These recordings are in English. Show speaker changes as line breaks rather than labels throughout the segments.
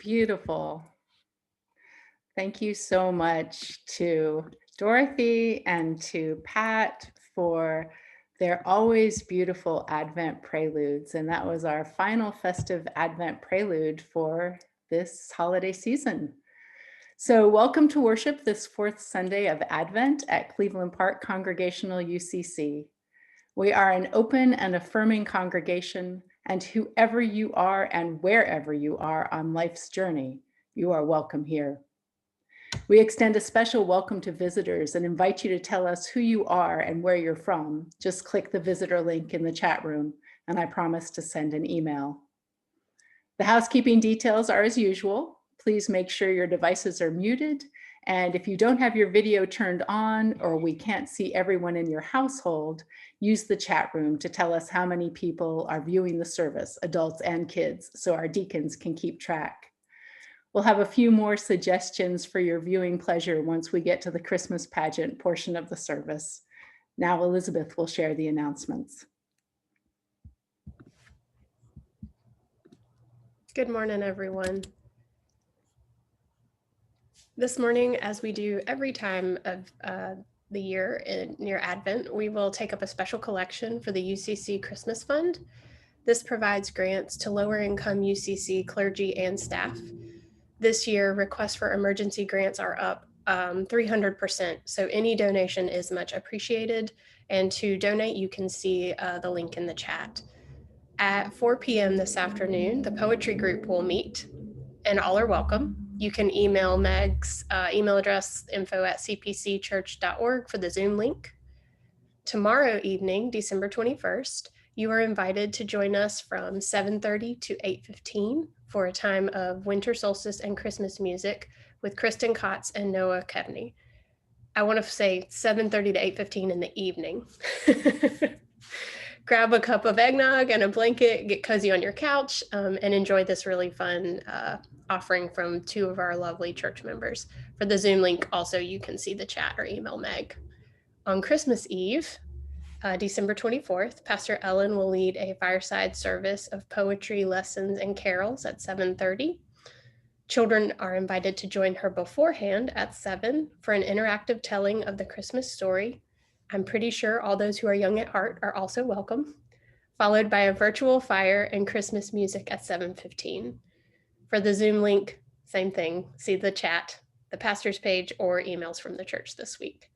Beautiful. Thank you so much to Dorothy and to Pat for their always beautiful Advent preludes. And that was our final festive Advent prelude for this holiday season. So welcome to worship this fourth Sunday of Advent at Cleveland Park Congregational UCC. We are an open and affirming congregation, and whoever you are and wherever you are on life's journey, you are welcome here. We extend a special welcome to visitors and invite you to tell us who you are and where you're from. Just click the visitor link in the chat room, and I promise to send an email. The housekeeping details are as usual. Please make sure your devices are muted. And if you don't have your video turned on or we can't see everyone in your household, use the chat room to tell us how many people are viewing the service, adults and kids, so our deacons can keep track. We'll have a few more suggestions for your viewing pleasure once we get to the Christmas pageant portion of the service. Now Elizabeth will share the announcements.
Good morning, everyone. This morning, as we do every time of the year near Advent, we will take up a special collection for the UCC Christmas Fund. This provides grants to lower income UCC clergy and staff. This year, requests for emergency grants are up 300%, so any donation is much appreciated. And to donate, you can see the link in the chat. At 4 p.m. this afternoon, the poetry group will meet, and all are welcome. You can email Meg's email address, info@cpcchurch.org, for the Zoom link. Tomorrow evening, December 21st, you are invited to join us from 7:30 to 8:15 for a time of winter solstice and Christmas music with Kristen Kotz and Noah Kevney. I want to say 7:30 to 8:15 in the evening. Grab a cup of eggnog and a blanket, get cozy on your couch, and enjoy this really fun offering from two of our lovely church members. For the Zoom link, also, you can see the chat or email Meg. On Christmas Eve, December 24th, Pastor Ellen will lead a fireside service of poetry, lessons, and carols at 7:30. Children are invited to join her beforehand at 7 for an interactive telling of the Christmas story. I'm pretty sure all those who are young at heart are also welcome, followed by a virtual fire and Christmas music at 7:15. For the Zoom link, same thing, see the chat, the pastor's page, or emails from the church this week.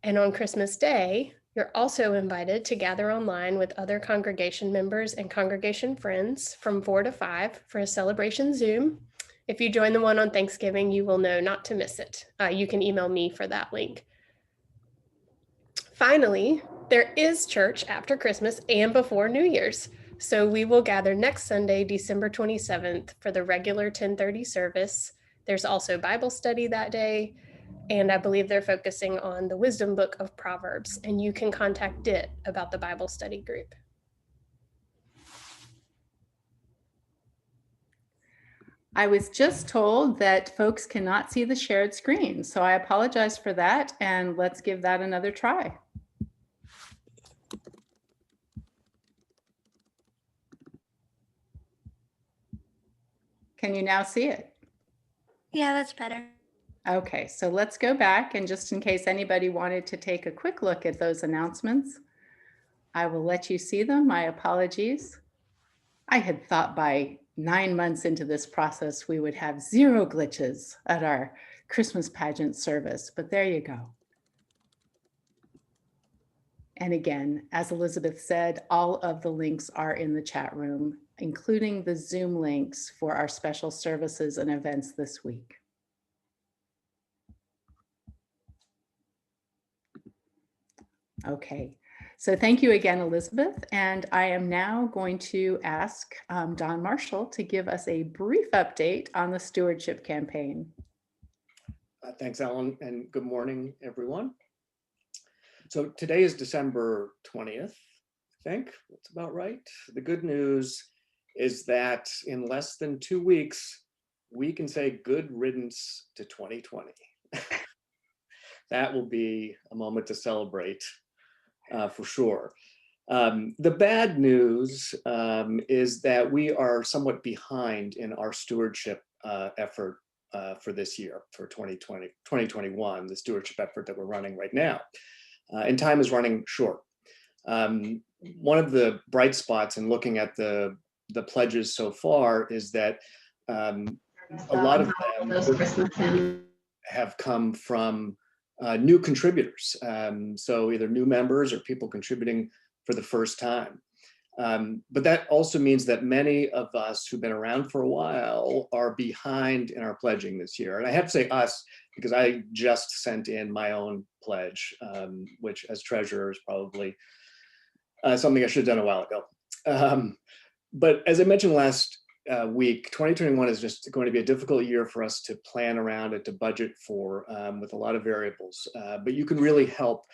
And on Christmas Day, you're also invited to gather online with other congregation members and congregation friends from 4 to 5 for a celebration Zoom. If you join the one on Thanksgiving, you will know not to miss it. You can email me for that link. Finally, there is church after Christmas and before New Year's. So we will gather next Sunday, December 27th, for the regular 10:30 service. There's also Bible study that day, and I believe they're focusing on the Wisdom Book of Proverbs, and you can contact DIT about the Bible study group.
I was just told that folks cannot see the shared screen, so I apologize for that, and let's give that another try. Can you now see it?
Yeah, that's better.
Okay, so let's go back, and just in case anybody wanted to take a quick look at those announcements, I will let you see them. My apologies. I had thought by 9 months into this process, we would have 0 glitches at our Christmas pageant service, but there you go. And again, as Elizabeth said, all of the links are in the chat room, including the Zoom links for our special services and events this week. Okay, so thank you again, Elizabeth. And I am now going to ask Don Marshall to give us a brief update on the stewardship campaign.
Thanks, Ellen, and good morning, everyone. So today is December 20th, I think. That's about right. The good news is that in less than 2 weeks, we can say good riddance to 2020. That will be a moment to celebrate for sure. The bad news is that we are somewhat behind in our stewardship effort for this year, for 2021, the stewardship effort that we're running right now. And time is running short. One of the bright spots in looking at the pledges so far is that a lot of them have come from new contributors. So either new members or people contributing for the first time. But that also means that many of us who've been around for a while are behind in our pledging this year. And I have to say us, because I just sent in my own pledge, which as treasurer is probably something I should have done a while ago. But as I mentioned last week, 2021 is just going to be a difficult year for us to plan around and to budget for with a lot of variables. But you can really help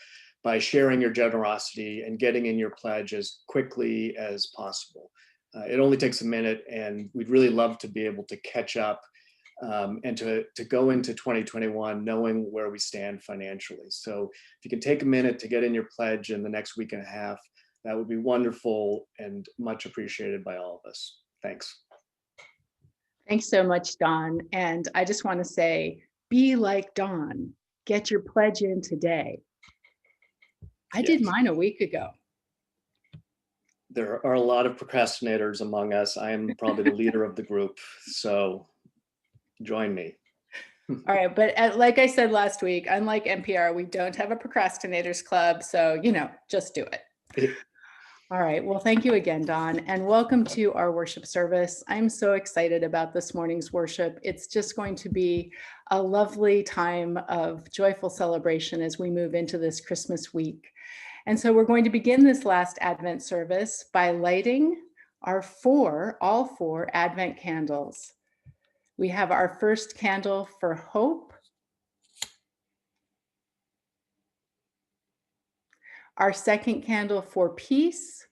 by sharing your generosity and getting in your pledge as quickly as possible. It only takes a minute, and we'd really love to be able to catch up and to go into 2021 knowing where we stand financially. So if you can take a minute to get in your pledge in the next week and a half, that would be wonderful and much appreciated by all of us. Thanks.
Thanks so much, Don. And I just want to say, be like Don. Get your pledge in today. I did
Yes.
mine a week ago.
There are a lot of procrastinators among us. I am probably the leader of the group, so join me.
All right, but like I said last week, unlike NPR, we don't have a procrastinators club, so just do it. All right, well, thank you again, Don, and welcome to our worship service. I'm so excited about this morning's worship. It's just going to be a lovely time of joyful celebration as we move into this Christmas week. And so we're going to begin this last Advent service by lighting our all four Advent candles. We have our first candle for hope, our second candle for peace,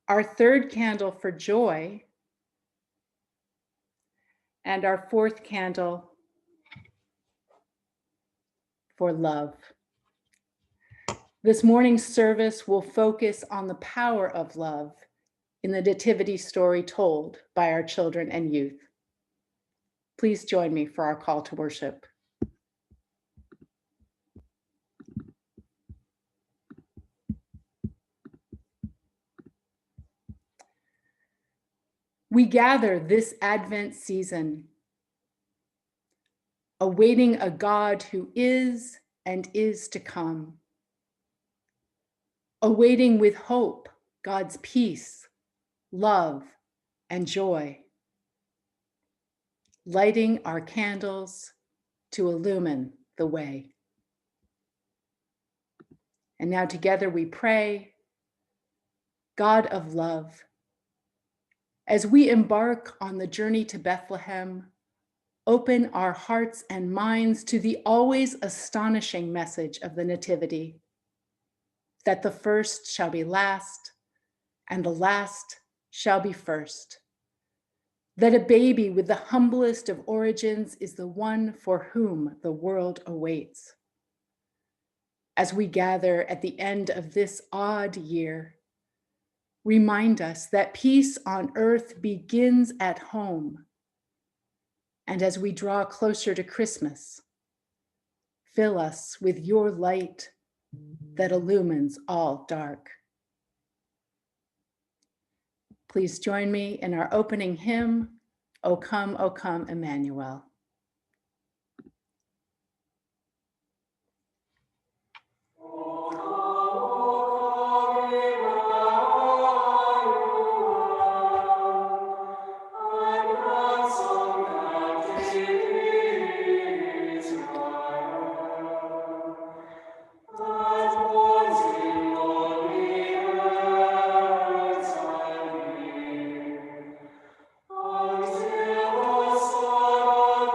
our third candle for joy, and our fourth candle for love. This morning's service will focus on the power of love in the nativity story told by our children and youth. Please join me for our call to worship. We gather this Advent season, awaiting a God who is and is to come, awaiting with hope God's peace, love, and joy, lighting our candles to illumine the way. And now together we pray, God of love, as we embark on the journey to Bethlehem, open our hearts and minds to the always astonishing message of the Nativity, that the first shall be last and the last shall be first, that a baby with the humblest of origins is the one for whom the world awaits. As we gather at the end of this odd year, remind us that peace on earth begins at home. And as we draw closer to Christmas, fill us with your light that illumines all dark. Please join me in our opening hymn, O Come, Emmanuel.
Until the Son of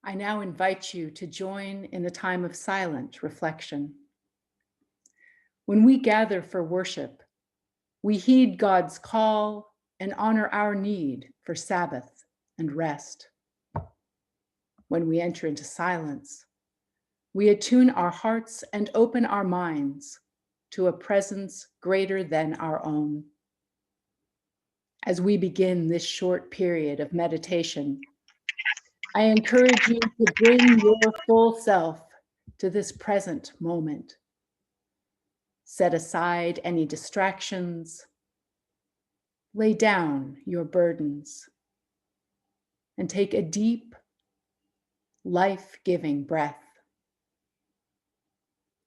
I now invite you to join in the time of silent reflection. When we gather for worship, we heed God's call and honor our need for Sabbath and rest. When we enter into silence, we attune our hearts and open our minds to a presence greater than our own. As we begin this short period of meditation, I encourage you to bring your full self to this present moment. Set aside any distractions, lay down your burdens, and take a deep, life-giving breath.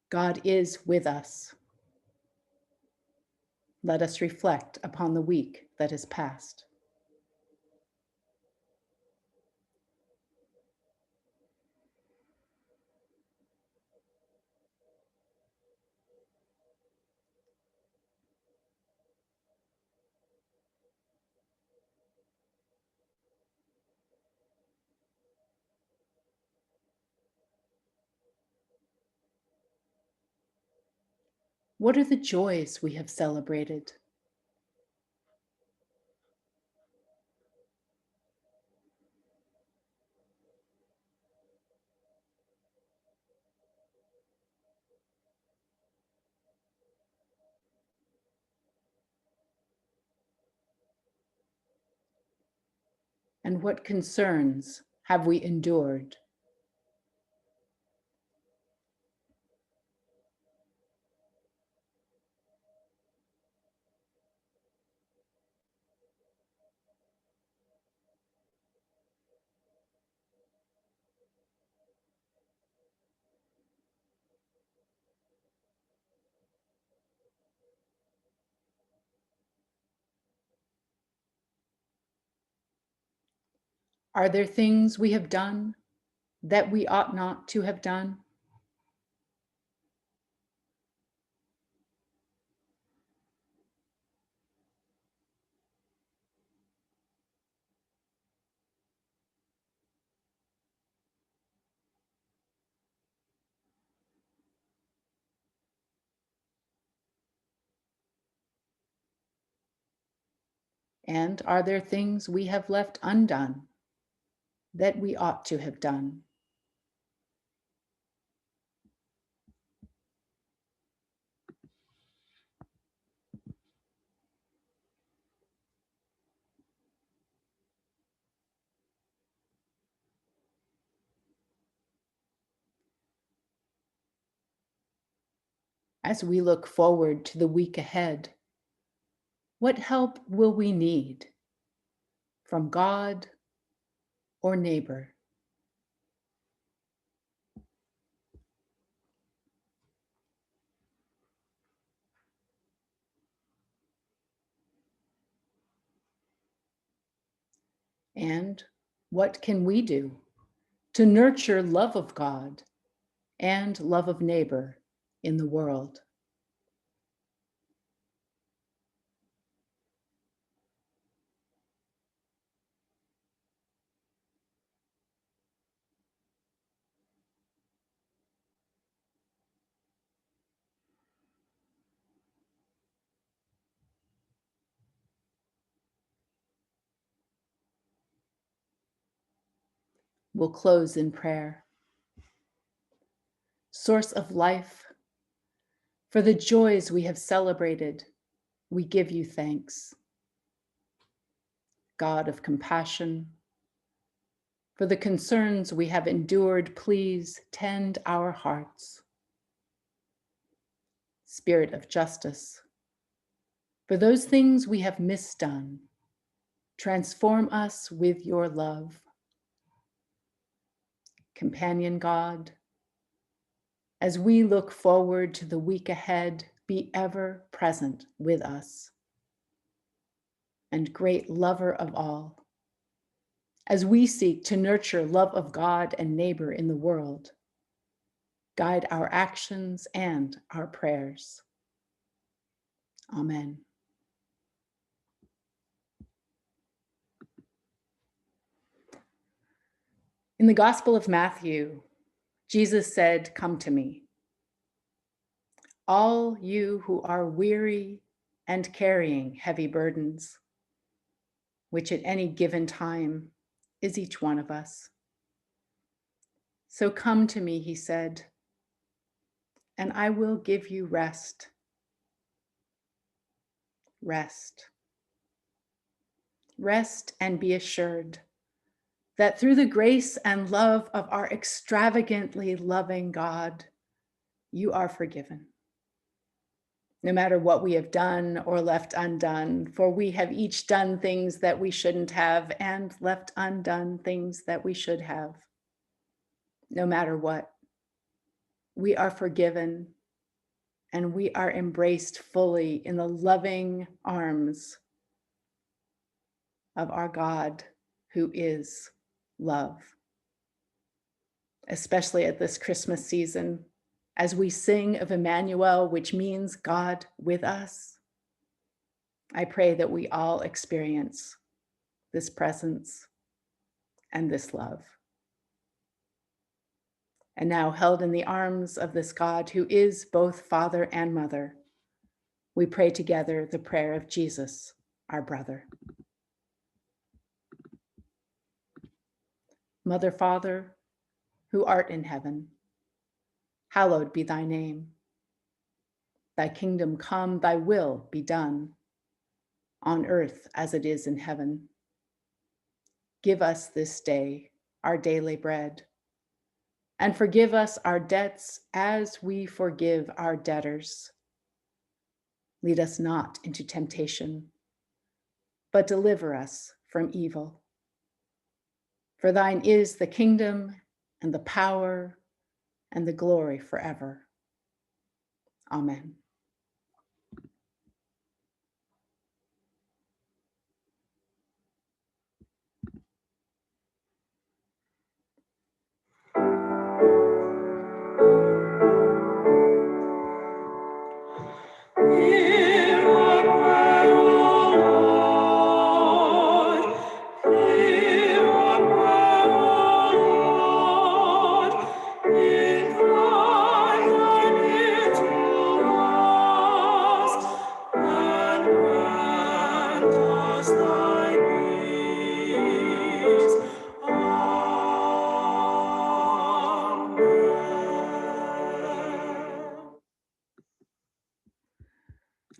God is with us. Let us reflect upon the week that has passed. What are the joys we have celebrated? And what concerns have we endured? Are there things we have done that we ought not to have done? And are there things we have left undone that we ought to have done? As we look forward to the week ahead, what help will we need from God or neighbor? And what can we do to nurture love of God and love of neighbor in the world? We'll close in prayer. Source of life, for the joys we have celebrated, we give you thanks. God of compassion, for the concerns we have endured, please tend our hearts. Spirit of justice, for those things we have misdone, transform us with your love. Companion God, as we look forward to the week ahead, be ever present with us. And great lover of all, as we seek to nurture love of God and neighbor in the world, guide our actions and our prayers. Amen. In the Gospel of Matthew, Jesus said, "Come to me, all you who are weary and carrying heavy burdens," which at any given time is each one of us. "So come to me," he said, "and I will give you rest." Rest. Rest and be assured that through the grace and love of our extravagantly loving God, you are forgiven. No matter what we have done or left undone, for we have each done things that we shouldn't have and left undone things that we should have. No matter what, we are forgiven and we are embraced fully in the loving arms of our God, who is love. Especially at this Christmas season, as we sing of Emmanuel, which means God with us, I pray that we all experience this presence and this love. And now, held in the arms of this God who is both Father and Mother, we pray together the prayer of Jesus, our brother. Mother, Father, who art in heaven, hallowed be thy name. Thy kingdom come, thy will be done, on earth as it is in heaven. Give us this day our daily bread, and forgive us our debts as we forgive our debtors. Lead us not into temptation, but deliver us from evil. For thine is the kingdom and the power and the glory forever. Amen.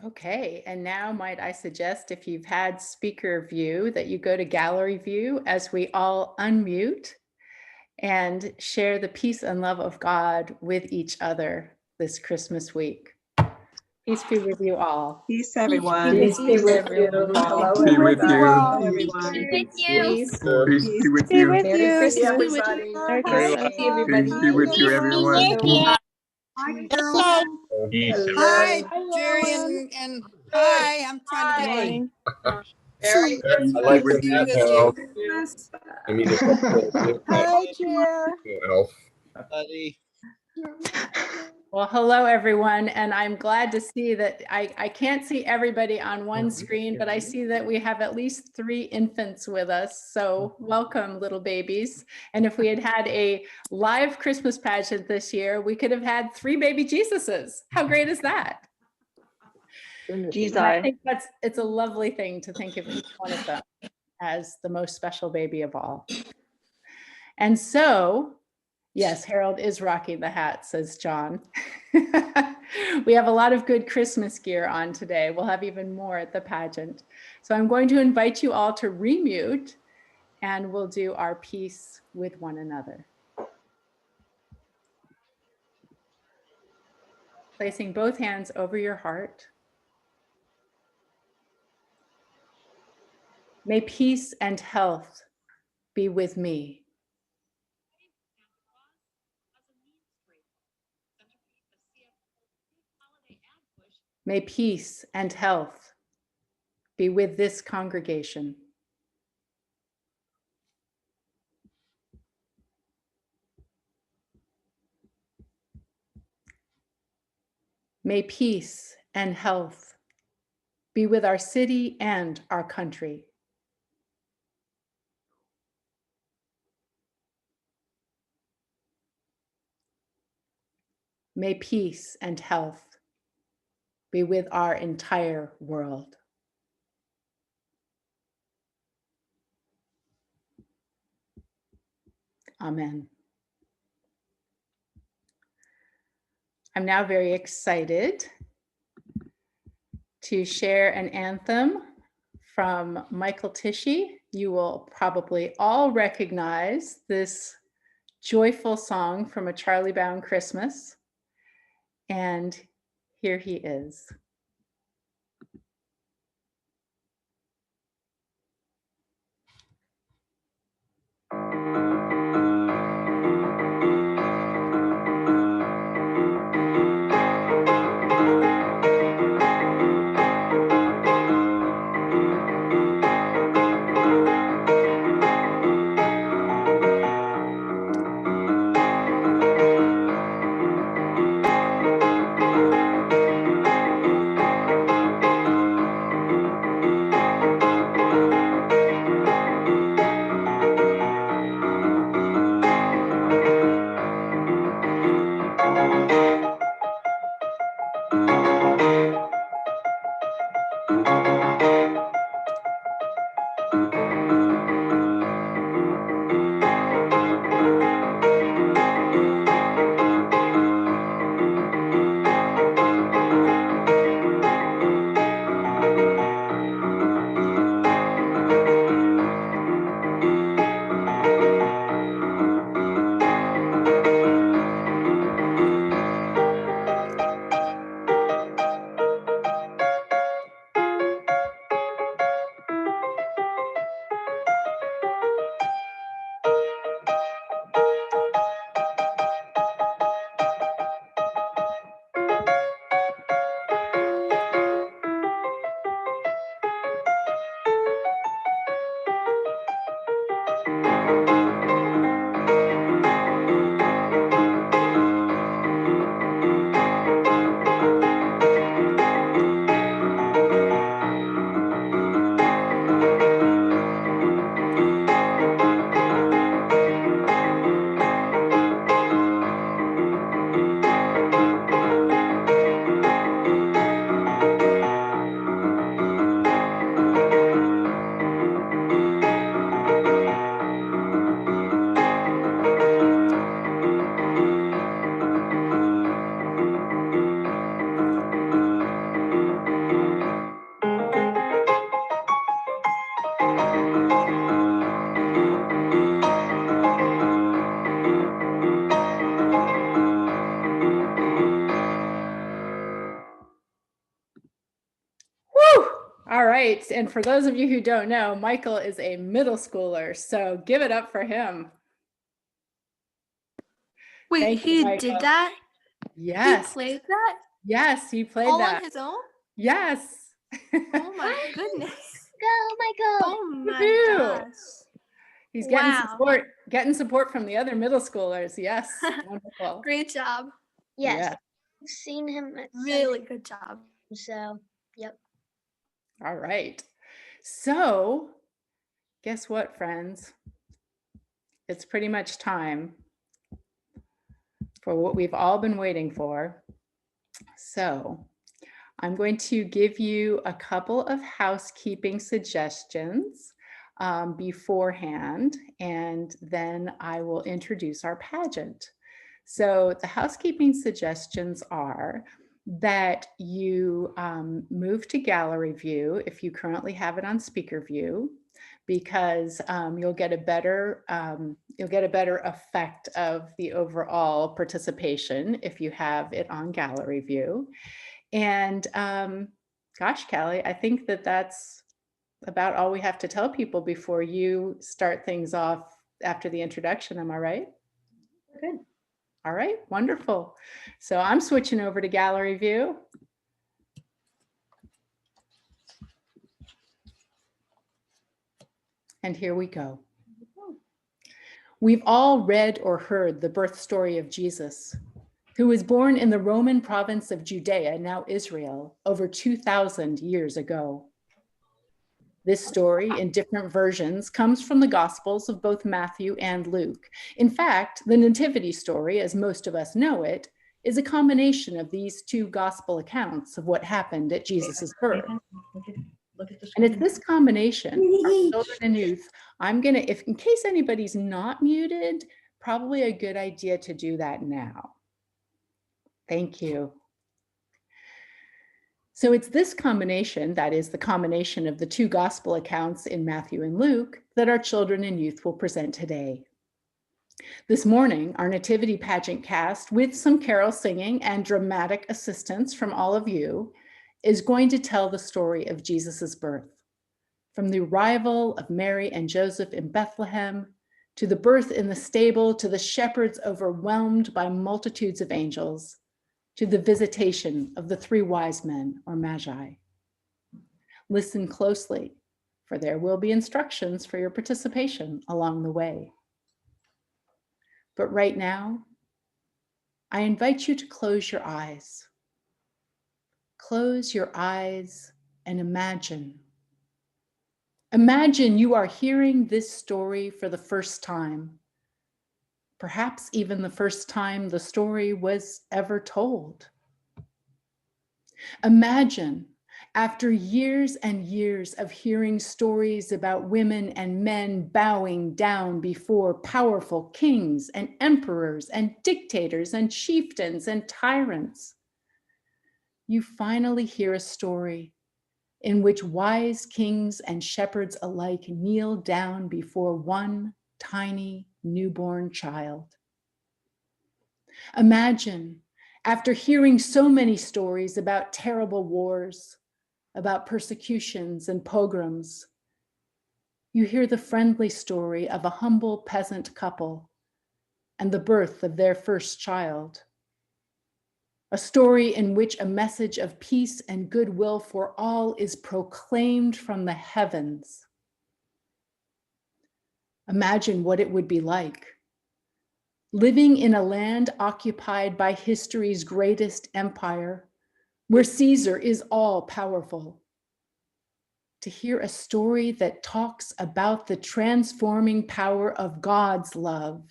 Okay, and now might I suggest, if you've had speaker view, that you go to gallery view as we all unmute and share the peace and love of God with each other this Christmas week. Peace be with you all.
Peace, everyone.
Peace be with you. Hello,
Be with you.
Everyone.
With you.
Peace.
Peace be with
Be
you.
with
Merry
you.
Christmas.
Everybody.
Merry
Christmas, everybody.
Peace be with you, everyone.
Hi, Jerry and hi, I'm trying to get
Morning.
Merry
Peace be
Christmas
with
to
you.
you too.
Hi, Chair.
Buddy.
Well, hello, everyone. And I'm glad to see that I can't see everybody on one screen, but I see that we have at least 3 infants with us. So welcome, little babies. And if we had had a live Christmas pageant this year, we could have had 3 baby Jesuses. How great is that? And I think it's a lovely thing to think of each one of them as the most special baby of all. And so, yes, Harold is rocking the hat, says John. We have a lot of good Christmas gear on today. We'll have even more at the pageant. So I'm going to invite you all to remute, and we'll do our peace with one another. Placing both hands over your heart. May peace and health be with me. May peace and health be with this congregation. May peace and health be with our city and our country. May peace and health be with our entire world. Amen. I'm now very excited to share an anthem from Michael Tichy. You will probably all recognize this joyful song from A Charlie Brown Christmas. And here he is. All right. And for those of you who don't know, Michael is a middle schooler, so give it up for him.
Wait,
Thank you,
he
Michael.
did that?
Yes.
He played that?
Yes, he played
All
that.
on his own?
Yes.
Oh my goodness.
Go, Michael.
Oh my
Woohoo.
gosh.
He's getting
Wow.
support from the other middle schoolers. Yes. Wonderful.
Great job.
Yes,
Yeah.
I've seen him at
Really good job.
so yep.
All right. So guess what, friends? It's pretty much time for what we've all been waiting for. So I'm going to give you a couple of housekeeping suggestions beforehand, and then I will introduce our pageant. So the housekeeping suggestions are that you move to gallery view if you currently have it on speaker view, because you'll get a better effect of the overall participation if you have it on gallery view. And gosh, Callie, I think that that's about all we have to tell people before you start things off after the introduction. Am I right?
Good.
All right, wonderful. So I'm switching over to gallery view. And here we go. We've all read or heard the birth story of Jesus, who was born in the Roman province of Judea, now Israel, over 2,000 years ago. This story, in different versions, comes from the Gospels of both Matthew and Luke. In fact, the Nativity story, as most of us know it, is a combination of these two gospel accounts of what happened at Jesus' birth. And it's this combination, our children and youth, I'm gonna, if in case anybody's not muted, probably a good idea to do that now. Thank you. So it's this combination, that is the combination of the two gospel accounts in Matthew and Luke, that our children and youth will present today. This morning, our nativity pageant cast, with some carol singing and dramatic assistance from all of you, is going to tell the story of Jesus's birth, from the arrival of Mary and Joseph in Bethlehem, to the birth in the stable, to the shepherds overwhelmed by multitudes of angels, to the visitation of the three wise men or magi. Listen closely, for there will be instructions for your participation along the way. But right now, I invite you to close your eyes. Close your eyes and imagine. Imagine you are hearing this story for the first time. Perhaps even the first time the story was ever told. Imagine, after years and years of hearing stories about women and men bowing down before powerful kings and emperors and dictators and chieftains and tyrants, you finally hear a story in which wise kings and shepherds alike kneel down before one tiny newborn child. Imagine, after hearing so many stories about terrible wars, about persecutions and pogroms, you hear the friendly story of a humble peasant couple and the birth of their first child. A story in which a message of peace and goodwill for all is proclaimed from the heavens. Imagine what it would be like, living in a land occupied by history's greatest empire, where Caesar is all powerful, to hear a story that talks about the transforming power of God's love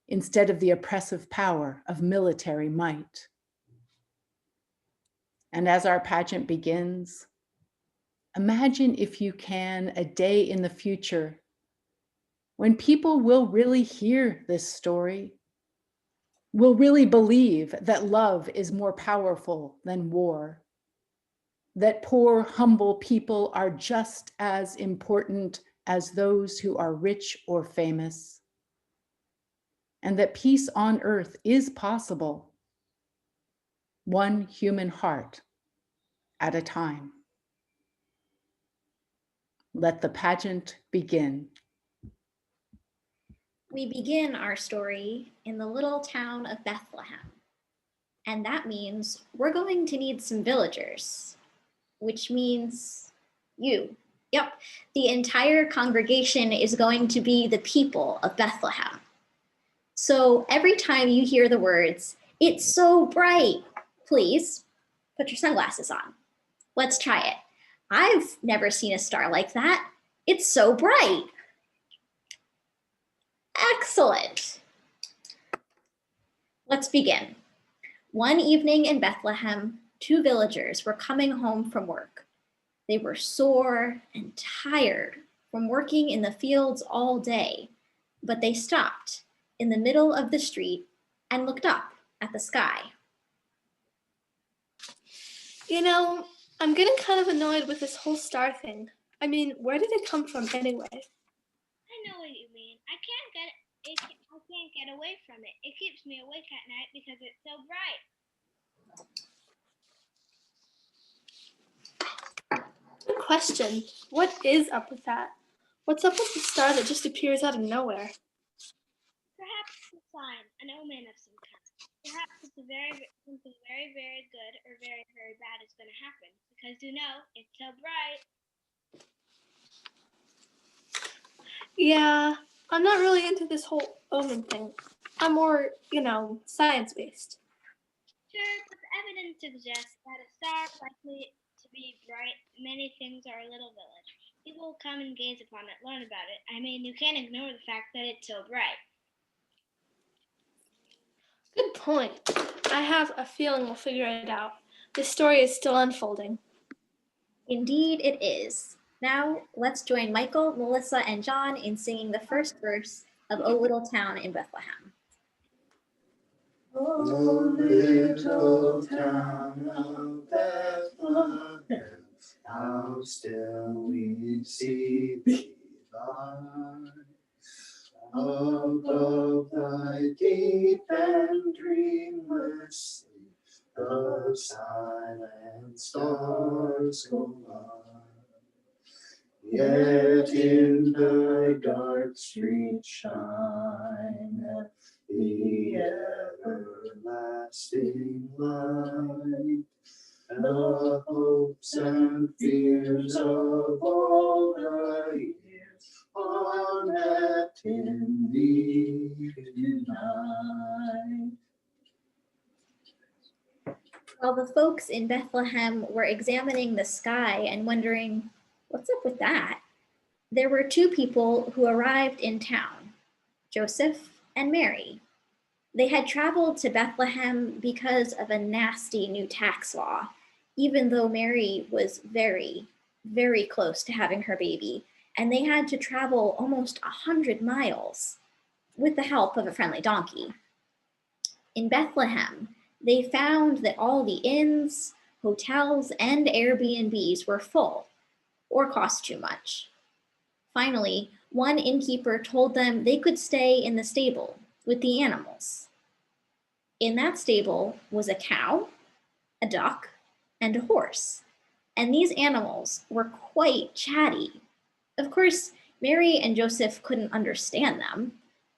instead of the oppressive power of military might. And as our pageant begins, imagine, if you can, a day in the future when people will really hear this story, will really believe that love is more powerful than war, that poor, humble people are just as important as those who are rich or famous, and that peace on earth is possible, one human heart at a time. Let the pageant begin.
We begin our story in the little town of Bethlehem. And that means we're going to need some villagers, which means you. Yep, the entire congregation is going to be the people of Bethlehem. So every time you hear the words, "It's so bright," please put your sunglasses on. Let's try it. I've never seen a star like that. It's so bright. Excellent. Let's begin. One evening in Bethlehem, two villagers were coming home from work. They were sore and tired from working in the fields all day, but they stopped in the middle of the street and looked up at the sky.
You know, I'm getting kind of annoyed with this whole star thing. I mean, where did it come from anyway?
I know what you mean. I can't get away from it. It keeps me awake at night because it's so bright.
Good question. What is up with that? What's up with the star that just appears out of nowhere?
Perhaps it's a sign, an omen of some kind. Perhaps it's something very, very good or very, very bad is going to happen because it's so bright.
Yeah, I'm not really into this whole omen thing. I'm more, science-based.
Sure, but the evidence suggests that a star is likely to be bright. Many things are a little village. People will come and gaze upon it, learn about it. I mean, you can't ignore the fact that it's so bright.
Good point. I have a feeling we'll figure it out. This story is still unfolding.
Indeed, it is. Now, let's join Michael, Melissa, and John in singing the first verse of O Little Town in Bethlehem.
O little town of Bethlehem, how still we see thee lie. Above thy deep and dreamless sleep, the silent stars go by. Yet in thy dark street shineth the everlasting light, and the hopes and fears of all the years are met in thee tonight.
While the folks in Bethlehem were examining the sky and wondering, what's up with that? There were two people who arrived in town, Joseph and Mary. They had traveled to Bethlehem because of a nasty new tax law, even though Mary was very, very close to having her baby, and they had to travel almost 100 miles with the help of a friendly donkey. In Bethlehem, they found that all the inns, hotels, and Airbnbs were full or cost too much. Finally, one innkeeper told them they could stay in the stable with the animals. In that stable was a cow, a duck, and a horse, and these animals were quite chatty. Of course, Mary and Joseph couldn't understand them,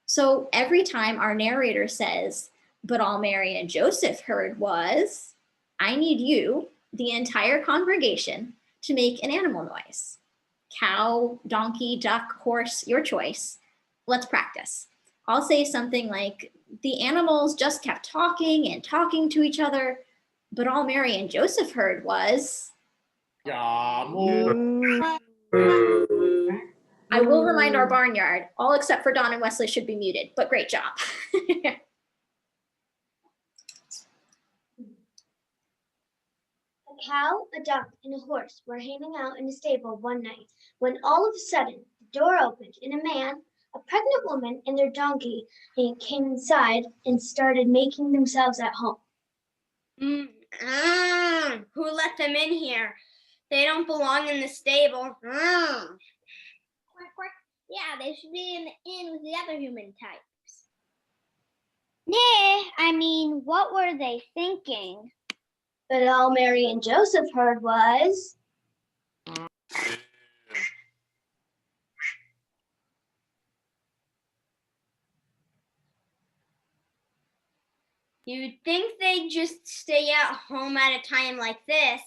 so every time our narrator says, "But all Mary and Joseph heard was," I need you, the entire congregation, to make an animal noise. Cow, donkey, duck, horse, your choice. Let's practice. I'll say something like, "The animals just kept talking and talking to each other, but all Mary and Joseph heard was..." I will remind our barnyard, all except for Don and Wesley should be muted, but great job.
A cow, a duck, and a horse were hanging out in a stable one night when all of a sudden the door opened and a man, a pregnant woman, and their donkey came inside and started making themselves at home.
Who let them in here? They don't belong in the stable. Quack, quack. Yeah, they should be in the inn with the other human types.
Nah, I mean, what were they thinking? But all Mary and Joseph heard was...
You'd think they'd just stay at home at a time like this.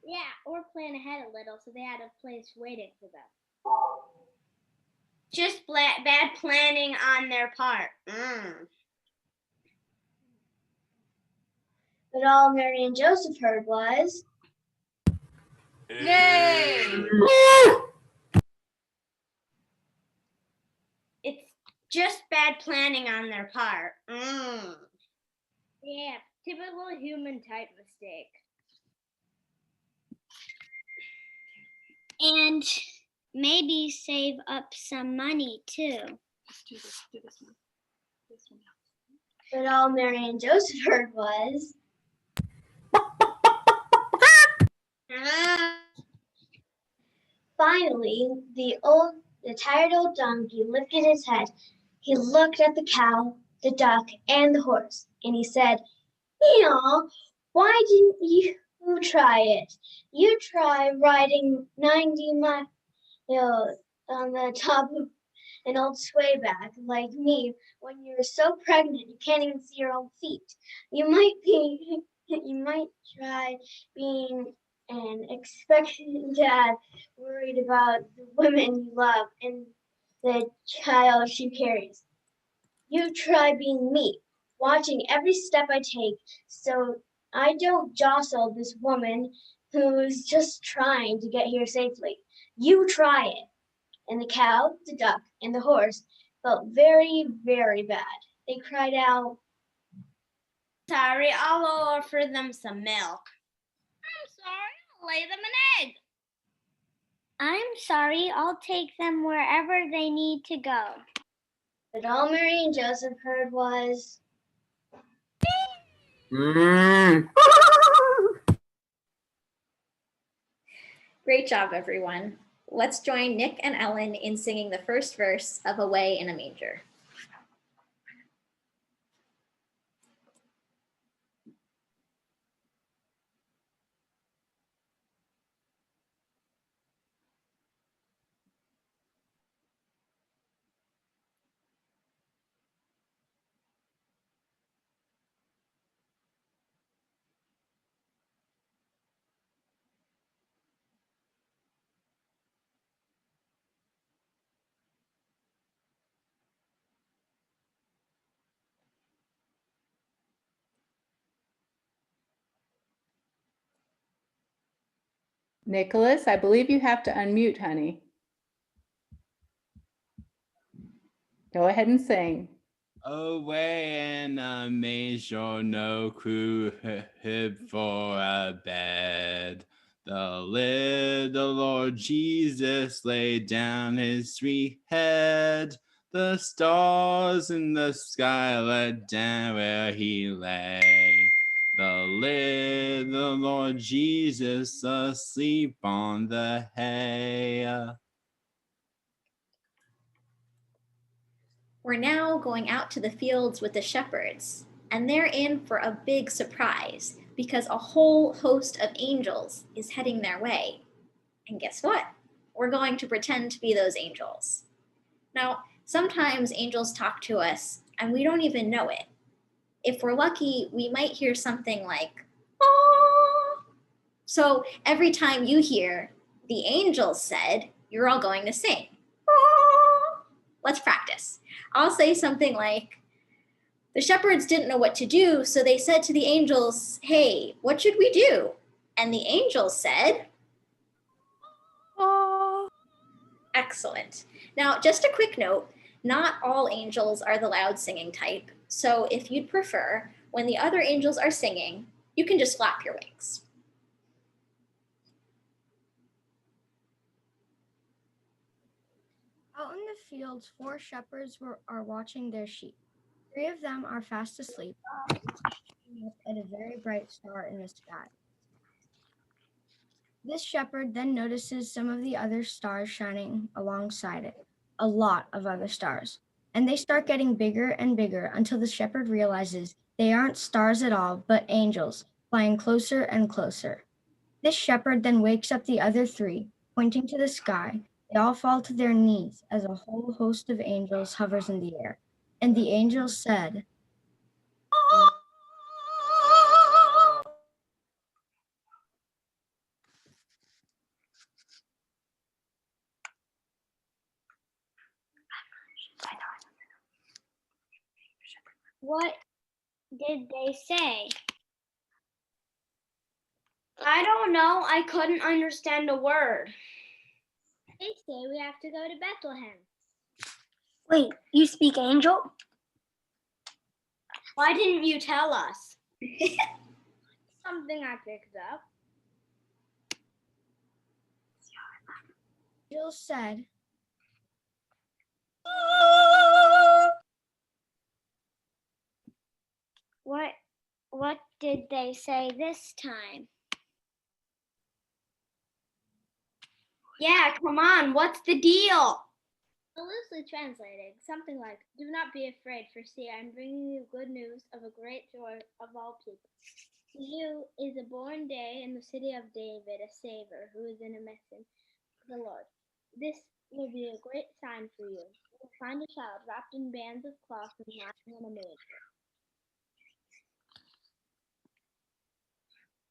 Yeah, or plan ahead a little so they had a place waiting for them. Just bad planning on their part.
But all Mary and Joseph heard was...
Yay!
It's just bad planning on their part. Yeah, typical human type mistake.
And maybe save up some money too.
Let's do this one. This one.
But all Mary and Joseph heard was... Finally, the tired old donkey lifted his head. He looked at the cow, the duck, and the horse, and he said, "Yeah, why didn't you try it? You try riding 90 miles on the top of an old swayback like me when you're so pregnant you can't even see your own feet. You might try being an expectant dad worried about the woman you love and the child she carries. You try being me, watching every step I take so I don't jostle this woman who's just trying to get here safely. You try it." And the cow, the duck, and the horse felt very, very bad. They cried out,
Sorry, I'll offer them some milk.
I'm sorry, I'll lay them an egg.
I'm sorry, I'll take them wherever they need to go.
But all Mary and Joseph heard was,
Great job, everyone. Let's join Nick and Ellen in singing the first verse of Away in a Manger.
Nicholas, I believe you have to unmute, honey. Go ahead and sing.
Away in a manger, no crib for a bed. The little Lord Jesus laid down his sweet head. The stars in the sky let down where he lay. The little Lord Jesus asleep on the hay.
We're now going out to the fields with the shepherds, and they're in for a big surprise because a whole host of angels is heading their way. And guess what? We're going to pretend to be those angels. Now, sometimes angels talk to us and we don't even know it. If we're lucky, we might hear something like, "Oh." So every time you hear the angels said, you're all going to sing. "Oh." Let's practice. I'll say something like, the shepherds didn't know what to do, so they said to the angels, "Hey, what should we do?" And the angels said, "Oh." Excellent. Now, just a quick note, not all angels are the loud singing type. So if you'd prefer, when the other angels are singing, you can just flap your wings.
Out in the fields, 4 shepherds are watching their sheep. 3 of them are fast asleep, looking up at a very bright star in the sky. This shepherd then notices some of the other stars shining alongside it, a lot of other stars, and they start getting bigger and bigger until the shepherd realizes they aren't stars at all, but angels flying closer and closer. This shepherd then wakes up the other 3, pointing to the sky. They all fall to their knees as a whole host of angels hovers in the air. And the angels said,
What did they say?
I don't know. I couldn't understand a word.
They say we have to go to Bethlehem.
Wait, you speak angel?
Why didn't you tell us?
Something I picked up.
angels said,
What did they say this time?
Yeah, come on. What's the deal?
Loosely translated, something like, "Do not be afraid, for see, I am bringing you good news of a great joy of all people. To you is a born day in the city of David a Savior, who is in a mission of the Lord. This will be a great sign for you. You will find a child wrapped in bands of cloth and lying in a manger."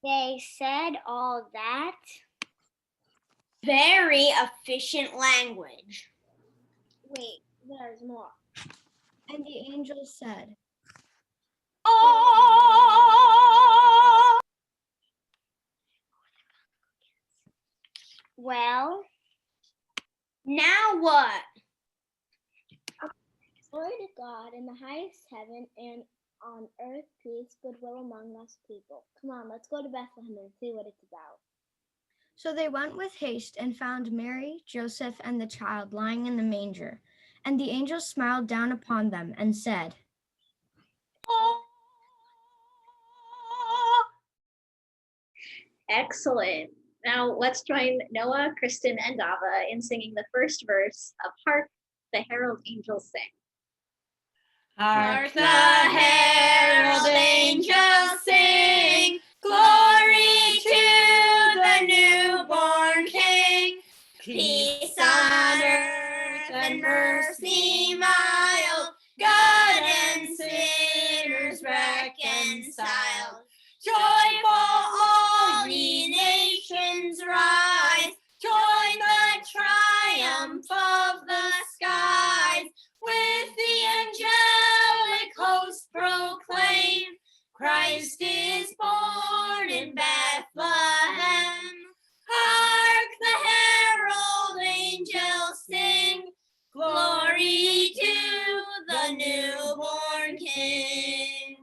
They said all that?
Very efficient language.
Wait, there's more.
and the angels said,
Oh!
Well,
now what?
Glory to God in the highest heaven, and on earth peace, goodwill among us people. Come on, let's go to Bethlehem and see what it's about.
So they went with haste and found Mary, Joseph, and the child lying in the manger. And the angel smiled down upon them and said,
Excellent. Now let's join Noah, Kristen, and Dava in singing the first verse of Hark the Herald Angels Sing.
Hark the herald angels sing, glory to the newborn King. Peace on earth and mercy mild, God and sinners reconciled. Joyful all ye nations rise, join the triumph of the skies. With the angelic host proclaim, Christ is born in Bethlehem. Hark the herald angels sing, glory to the newborn King.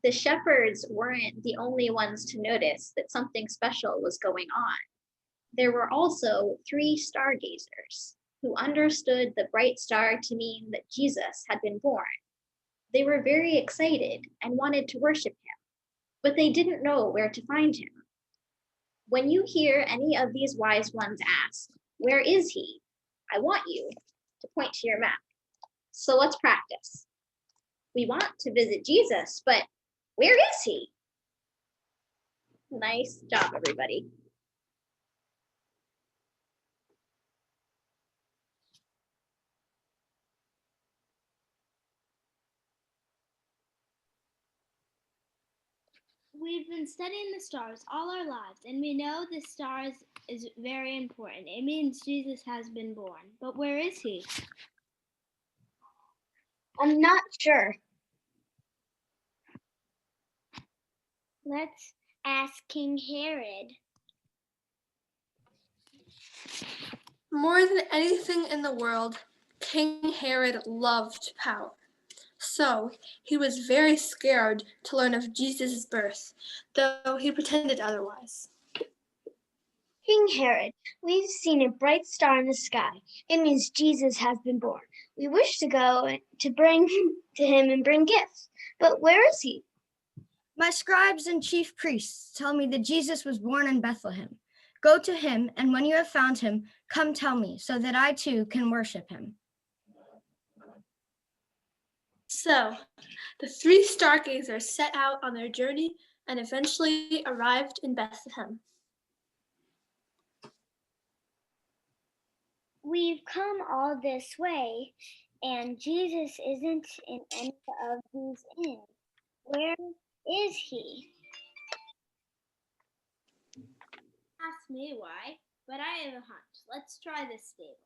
The shepherds weren't the only ones to notice that something special was going on. There were also 3 stargazers who understood the bright star to mean that Jesus had been born. They were very excited and wanted to worship him, but they didn't know where to find him. When you hear any of these wise ones ask, "Where is he?" I want you to point to your map. So let's practice. We want to visit Jesus, but where is he? Nice job, everybody.
We've been studying the stars all our lives, and we know the stars is very important. It means Jesus has been born. But where is he?
I'm not sure.
Let's ask King Herod.
More than anything in the world, King Herod loved power. So he was very scared to learn of Jesus' birth, though he pretended otherwise.
King Herod, we've seen a bright star in the sky. It means Jesus has been born. We wish to go to bring to him and bring gifts. But where is he?
My scribes and chief priests tell me that Jesus was born in Bethlehem. Go to him, and when you have found him, come tell me, so that I too can worship him.
So the 3 stargazers set out on their journey and eventually arrived in Bethlehem.
We've come all this way, and Jesus isn't in any of these inns. Where is he?
Ask me why, but I have a hunch. Let's try this stable.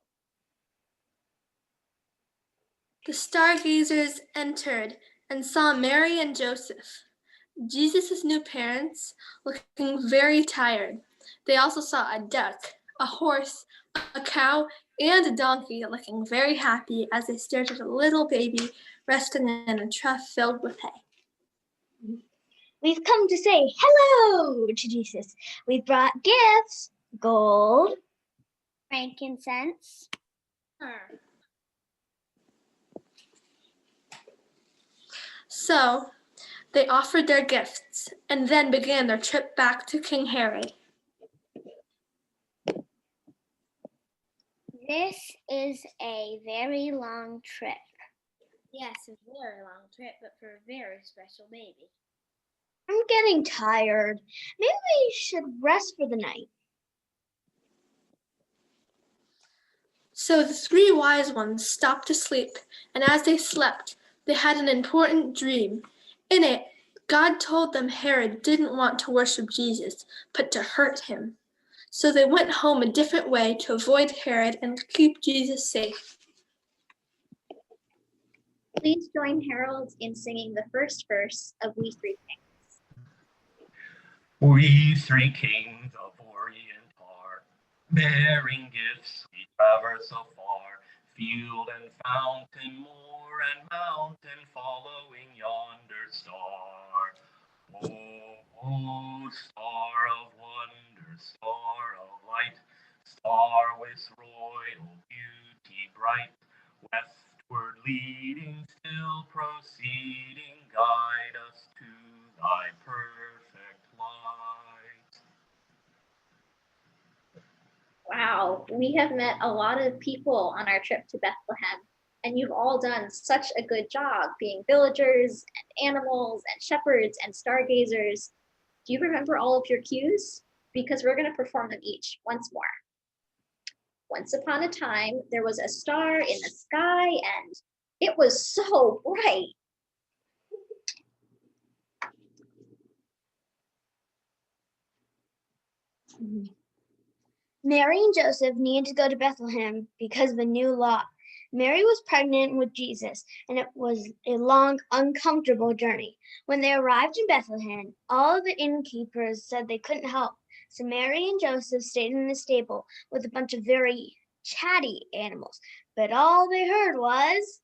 The stargazers entered and saw Mary and Joseph, Jesus' new parents, looking very tired. They also saw a duck, a horse, a cow, and a donkey looking very happy as they stared at a little baby resting in a trough filled with hay.
We've come to say hello to Jesus. We brought gifts, gold,
frankincense,
myrrh.
So they offered their gifts and then began their trip back to King Herod.
This is a very long trip.
Yes, a very long trip, but for a very special baby.
I'm getting tired. Maybe we should rest for the night.
So the 3 wise ones stopped to sleep, and as they slept, they had an important dream. In it, God told them Herod didn't want to worship Jesus, but to hurt him. So they went home a different way to avoid Herod and keep Jesus safe.
Please join Harold in singing the first verse of We Three Kings.
We 3 kings of Orient are, bearing gifts we traverse so far.
field and fountain, moor and mountain, following yonder star. Oh, star of wonder, star of light, star with royal beauty bright, westward leading, still proceeding, guide us to thy perfect light.
Wow, we have met a lot of people on our trip to Bethlehem, and you've all done such a good job being villagers and animals and shepherds and stargazers. Do you remember all of your cues? Because we're going to perform them each once more. Once upon a time, there was a star in the sky, and it was so bright.
Mary and Joseph needed to go to Bethlehem because of a new law. Mary was pregnant with Jesus, and it was a long, uncomfortable journey. When they arrived in Bethlehem, all of the innkeepers said they couldn't help. So Mary and Joseph stayed in the stable with a bunch of very chatty animals. But all they heard was...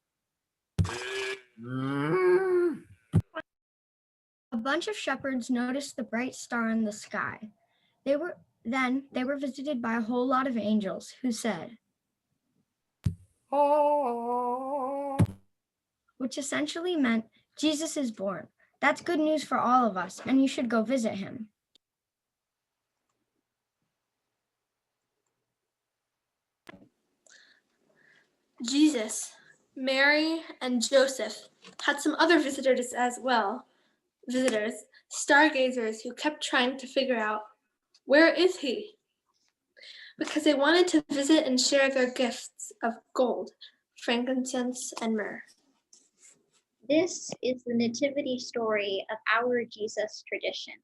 A bunch of shepherds noticed the bright star in the sky. They were visited by a whole lot of angels who said, "Oh," which essentially meant Jesus is born. That's good news for all of us, and you should go visit him.
Jesus, Mary, and Joseph had some other visitors as well. Visitors, stargazers who kept trying to figure out, where is he? Because they wanted to visit and share their gifts of gold, frankincense, and myrrh.
This is the nativity story of our Jesus tradition.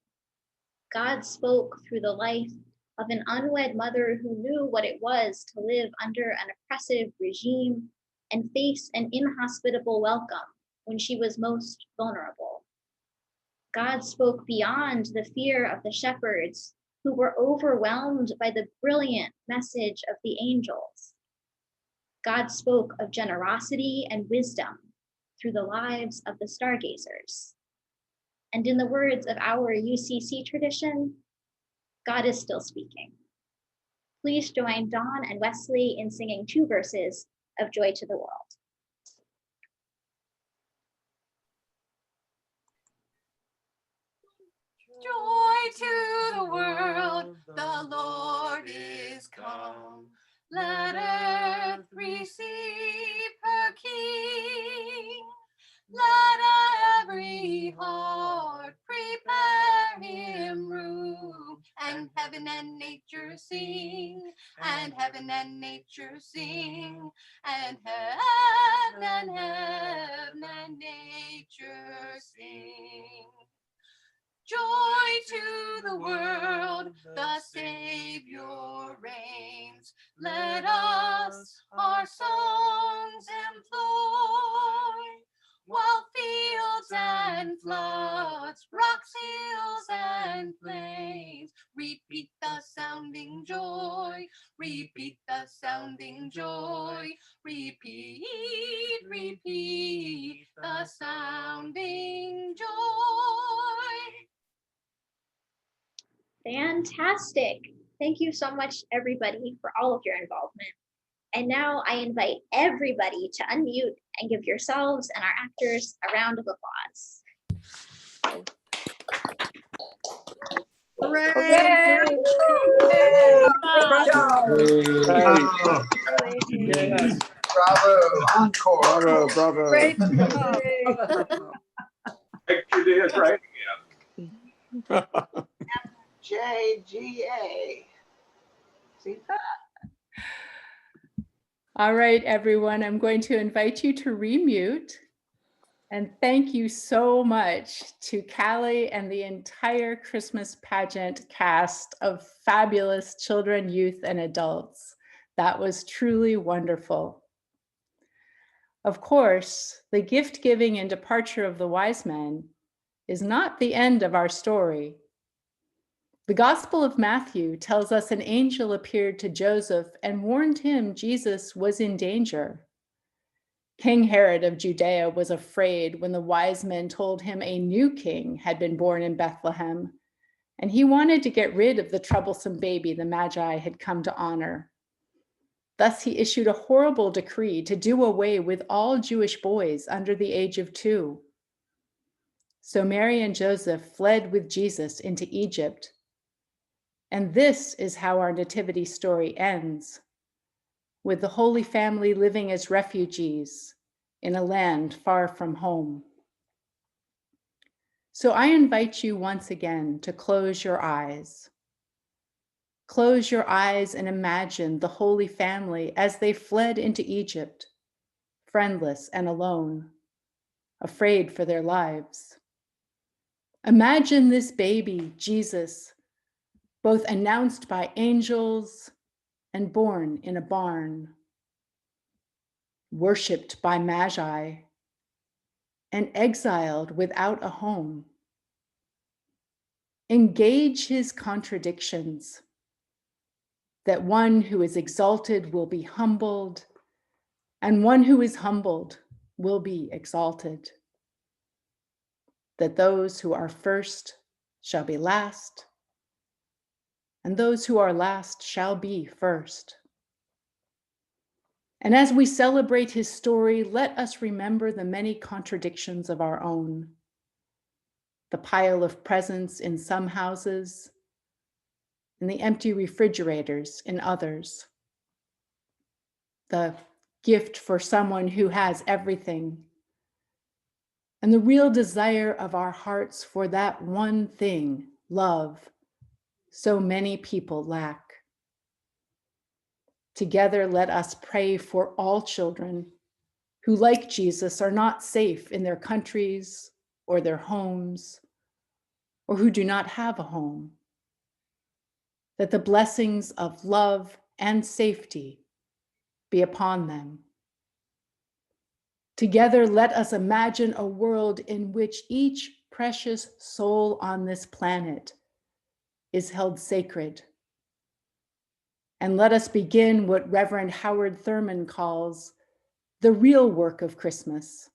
God spoke through the life of an unwed mother who knew what it was to live under an oppressive regime and face an inhospitable welcome when she was most vulnerable. God spoke beyond the fear of the shepherds who were overwhelmed by the brilliant message of the angels. God spoke of generosity and wisdom through the lives of the stargazers. And in the words of our UCC tradition, God is still speaking. Please join Dawn and Wesley in singing 2 verses of Joy to the World.
Joy to the world, the Lord is come. Let earth receive her King. Let every heart prepare him room, and heaven and nature sing, and heaven and nature sing, and heaven and nature sing. Joy to the world, the Savior reigns. Let us our songs employ, while fields and floods, rocks, hills, and plains repeat the sounding joy, repeat the sounding joy, repeat, repeat the sounding joy.
Fantastic. Thank you so much, everybody, for all of your involvement. And now I invite everybody to unmute and give yourselves and our actors a round of applause.
Hooray!
Yes. Bravo, encore.
Bravo, bravo.
Great.
You did it right again.
JGA. See that?
All right, everyone, I'm going to invite you to remute. And thank you so much to Callie and the entire Christmas pageant cast of fabulous children, youth, and adults. That was truly wonderful. Of course, the gift giving and departure of the wise men is not the end of our story. The Gospel of Matthew tells us an angel appeared to Joseph and warned him Jesus was in danger. King Herod of Judea was afraid when the wise men told him a new king had been born in Bethlehem, and he wanted to get rid of the troublesome baby the Magi had come to honor. Thus, he issued a horrible decree to do away with all Jewish boys under the age of 2. So Mary and Joseph fled with Jesus into Egypt. And this is how our nativity story ends, with the Holy Family living as refugees in a land far from home. So I invite you once again to close your eyes. Close your eyes and imagine the Holy Family as they fled into Egypt, friendless and alone, afraid for their lives. Imagine this baby, Jesus, both announced by angels and born in a barn, worshipped by Magi, and exiled without a home. Engage his contradictions, that one who is exalted will be humbled, and one who is humbled will be exalted. That those who are first shall be last, and those who are last shall be first. And as we celebrate his story, let us remember the many contradictions of our own. The pile of presents in some houses, and the empty refrigerators in others. The gift for someone who has everything, and the real desire of our hearts for that one thing, love, so many people lack. Together, let us pray for all children who, like Jesus, are not safe in their countries or their homes, or who do not have a home. That the blessings of love and safety be upon them. Together, let us imagine a world in which each precious soul on this planet is held sacred. And let us begin what Reverend Howard Thurman calls the real work of Christmas: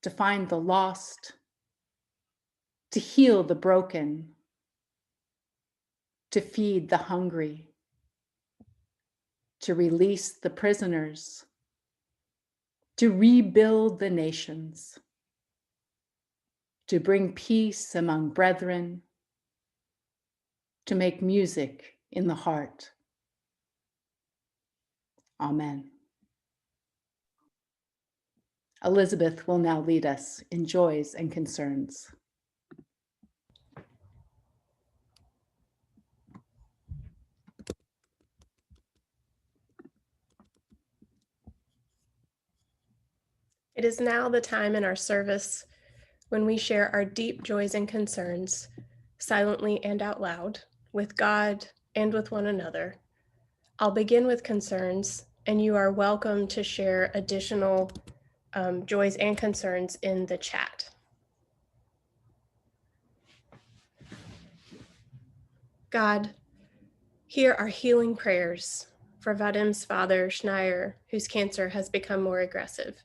to find the lost, to heal the broken, to feed the hungry, to release the prisoners, to rebuild the nations, to bring peace among brethren, to make music in the heart. Amen. Elizabeth will now lead us in joys and concerns.
It is now the time in our service when we share our deep joys and concerns, silently and out loud, with God and with one another. I'll begin with concerns, and you are welcome to share additional joys and concerns in the chat. God, hear our healing prayers for Vadim's father, Schneier, whose cancer has become more aggressive.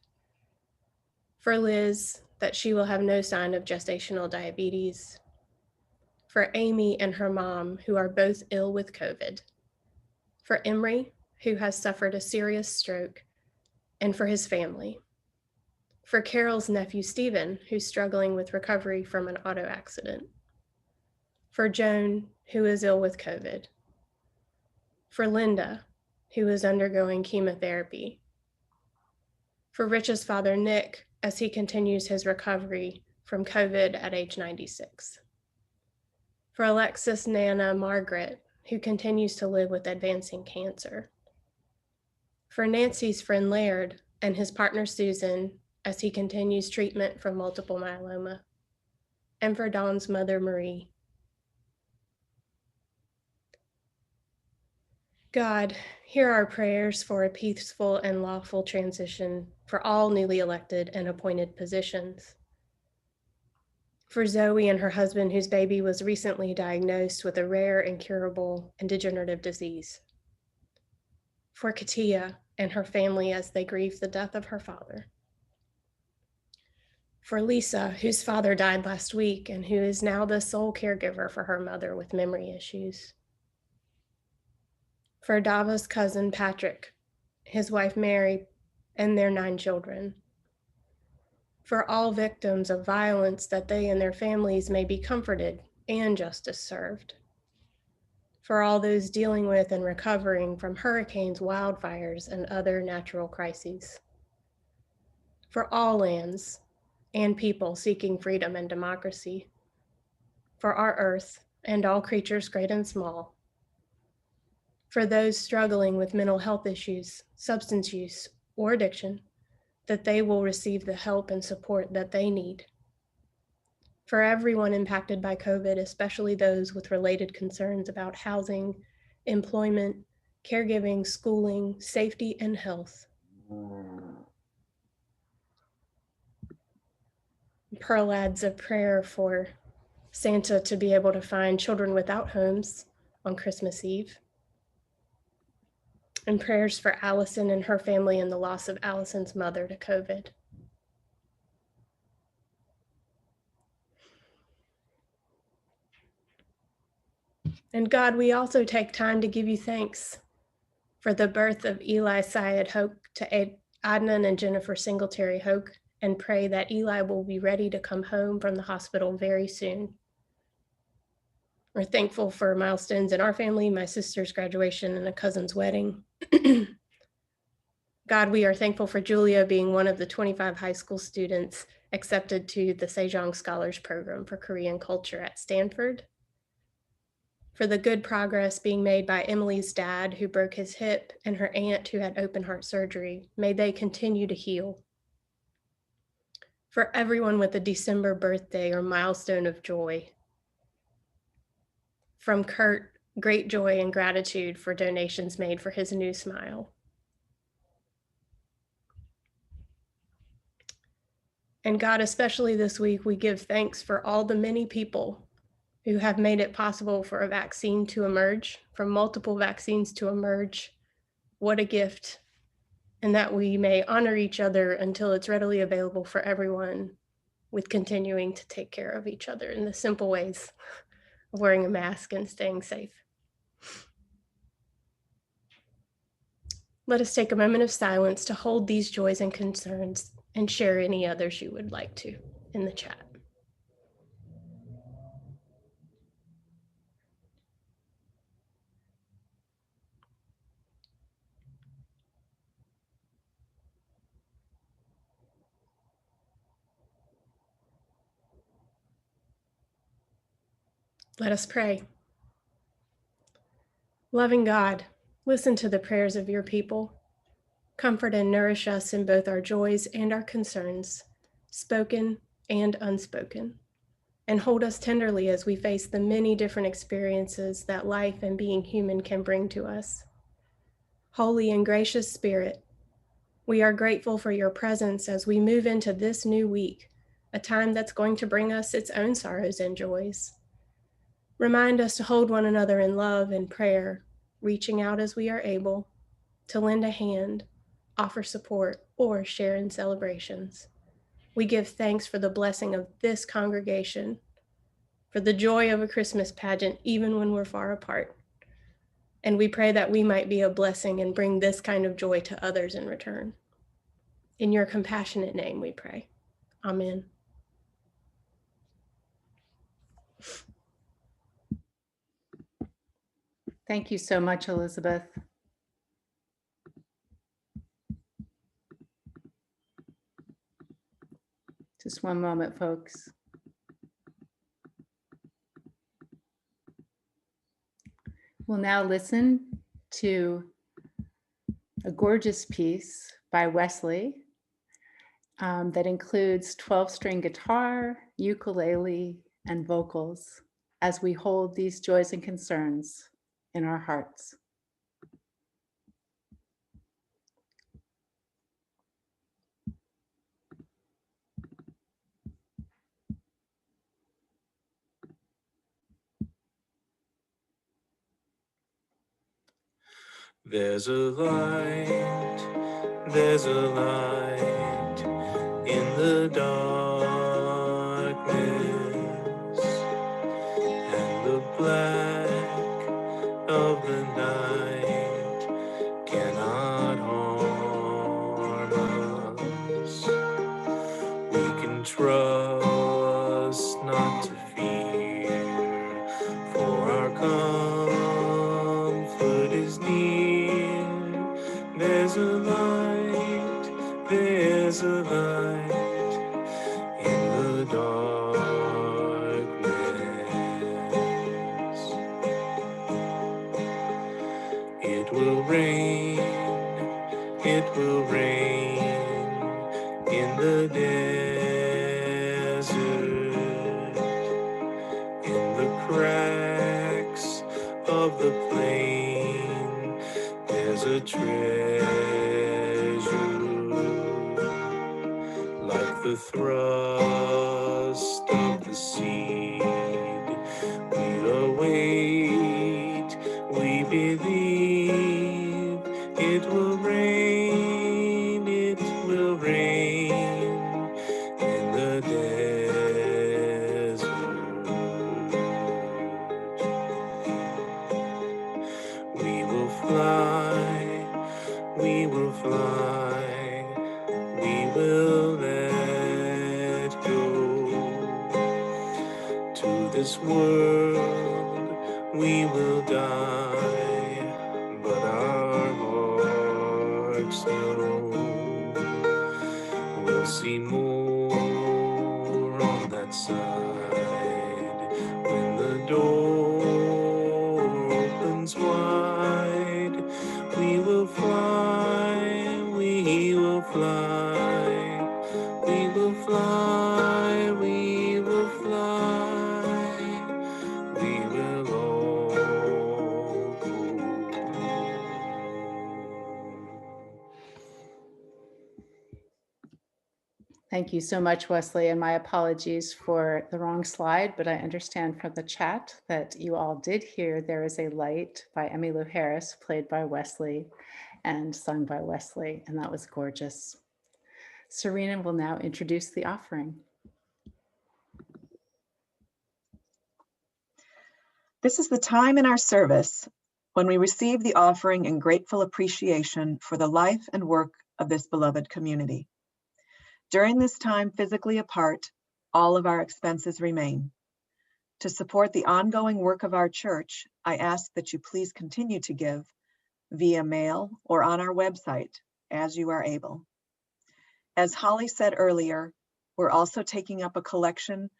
For Liz, that she will have no sign of gestational diabetes. For Amy and her mom, who are both ill with COVID. For Emery, who has suffered a serious stroke, and for his family. For Carol's nephew, Stephen, who's struggling with recovery from an auto accident. For Joan, who is ill with COVID. For Linda, who is undergoing chemotherapy. For Rich's father, Nick, as he continues his recovery from COVID at age 96. For Alexis, Nana, Margaret, who continues to live with advancing cancer. For Nancy's friend Laird and his partner Susan, as he continues treatment for multiple myeloma. And for Dawn's mother, Marie. God, hear our prayers for a peaceful and lawful transition for all newly elected and appointed positions. For Zoe and her husband, whose baby was recently diagnosed with a rare, incurable, and degenerative disease. For Katia and her family as they grieve the death of her father. For Lisa, whose father died last week and who is now the sole caregiver for her mother with memory issues. For Dava's cousin, Patrick, his wife, Mary, and their 9 children. For all victims of violence, that they and their families may be comforted and justice served. For all those dealing with and recovering from hurricanes, wildfires, and other natural crises. For all lands and people seeking freedom and democracy. For our earth and all creatures great and small. For those struggling with mental health issues, substance use, or addiction, that they will receive the help and support that they need. For everyone impacted by COVID, especially those with related concerns about housing, employment, caregiving, schooling, safety, and health. Pearl adds a prayer for Santa to be able to find children without homes on Christmas Eve. And prayers for Allison and her family and the loss of Allison's mother to COVID. And God, we also take time to give you thanks for the birth of Eli Syed Hoke to Adnan and Jennifer Singletary Hoke, and pray that Eli will be ready to come home from the hospital very soon. We're thankful for milestones in our family, my sister's graduation and a cousin's wedding. God, we are thankful for Julia being one of the 25 high school students accepted to the Sejong Scholars Program for Korean culture at Stanford. For the good progress being made by Emily's dad, who broke his hip, and her aunt, who had open heart surgery. May they continue to heal. For everyone with a December birthday or milestone of joy. From Kurt, great joy and gratitude for donations made for his new smile. And God, especially this week, we give thanks for all the many people who have made it possible for a vaccine to emerge, for multiple vaccines to emerge. What a gift. And that we may honor each other until it's readily available for everyone, with continuing to take care of each other in the simple ways of wearing a mask and staying safe. Let us take a moment of silence to hold these joys and concerns and share any others you would like to in the chat. Let us pray. Loving God, listen to the prayers of your people. Comfort and nourish us in both our joys and our concerns, spoken and unspoken, and hold us tenderly as we face the many different experiences that life and being human can bring to us. Holy and gracious Spirit, we are grateful for your presence as we move into this new week, a time that's going to bring us its own sorrows and joys. Remind us to hold one another in love and prayer, reaching out as we are able, to lend a hand, offer support, or share in celebrations. We give thanks for the blessing of this congregation, for the joy of a Christmas pageant, even when we're far apart. And we pray that we might be a blessing and bring this kind of joy to others in return. In your compassionate name we pray. Amen.
Thank you so much, Elizabeth. Just one moment, folks. We'll now listen to a gorgeous piece by Wesley that includes 12-string guitar, ukulele, and vocals as we hold these joys and concerns in our hearts.
There's a light, there's a light in the darkness, and the black of the night cannot harm us. We can trust not to fear, for our comfort is near. There's a light, there's a light in the darkness. It will rain, it will rain in the desert, in the cracks of the plain. There's a treasure, like the thrust of the seed. We await, we believe. It will rain, it will rain in the desert. We will fly, we will fly, we will let go. To this world we will die, but our hearts know we'll see more on that side when the door opens wide. We will fly, we will fly, we will fly, we will fly, we will all go.
Thank you so much, Wesley, and my apologies for the wrong slide, but I understand from the chat that you all did hear There Is a Light by Emmylou Harris, played by Wesley and sung by Wesley, and that was gorgeous. Serena will now introduce the offering.
This is the time in our service when we receive the offering in grateful appreciation for the life and work of this beloved community. During this time physically apart, all of our expenses remain. To support the ongoing work of our church, I ask that you please continue to give via mail or on our website as you are able. As Holly said earlier, we're also taking up a collection